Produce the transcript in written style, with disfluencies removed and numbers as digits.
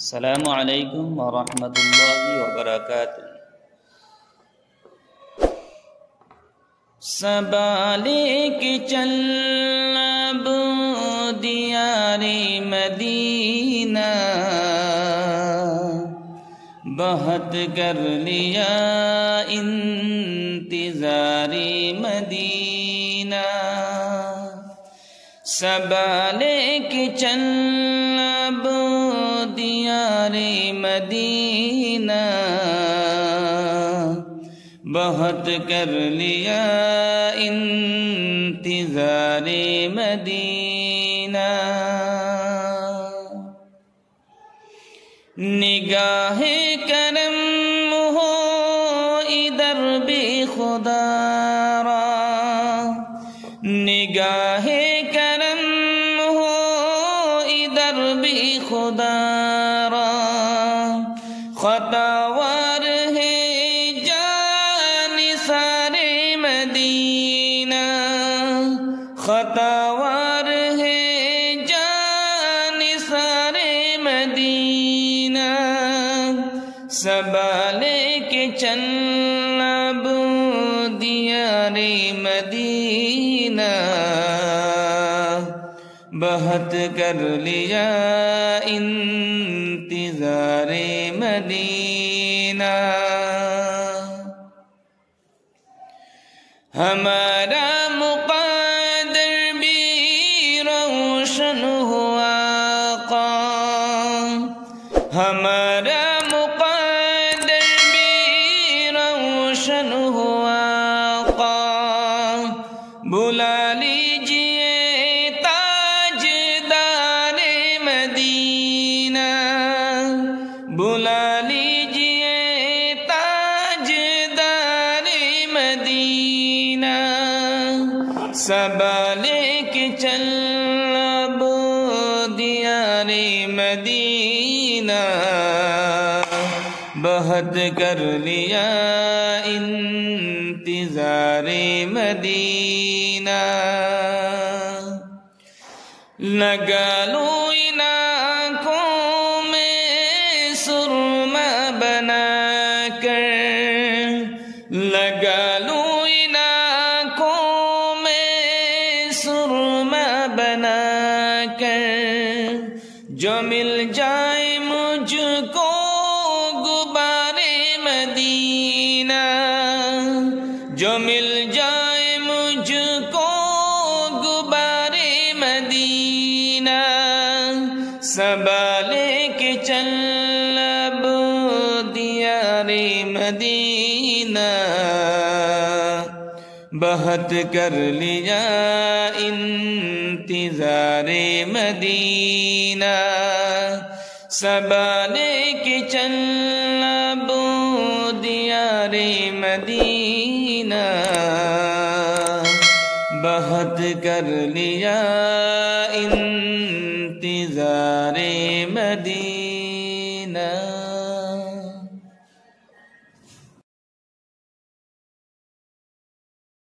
السلام علیکم ورحمۃ اللہ وبرکاتہ۔ سنبھالے کے چل اب دیار مدینہ، بہت کر لیا انتظار مدینہ۔ سنبھالے کے چل اب دیار مدینہ، بہت کر لیا انتظار مدینہ۔ نگاہ کرم ہو ادھر بھی خدا را، نگاہ کرم ہو ادھر بھی خدا را، خطاوار ہے جان سارے مدینہ، خطاوار ہے جان سارے مدینہ۔ سنبھالے کے چل اب دیار مدینہ، بہت کر لیا انتظار مدینہ۔ ہمارا مقدر بھی روشن ہوا آقا، ہمارا مقدر بھی روشن ہوا آقا، بلا لیجئے تاجدار مدینہ، بلا لیجئے تاجدار مدینہ۔ سنبھالے کے چل اب دیار مدینہ، بہت کر لیا انتظار مدینہ۔ لگا لو ان آنکھوں میں سرما بنا کر، لگا لو ان آنکھوں میں سرما بنا کر، جو مل جائے مجھ کو غبار مدینہ، جو مل جائے مجھ کو غبار مدینہ۔ سنبھالے کے چل اب دیار مدینہ، بہت کر لیا انتظار مدینہ۔ سنبھالے کے چل اب دیار مدینہ، بہت کر لیا انتظار مدینہ۔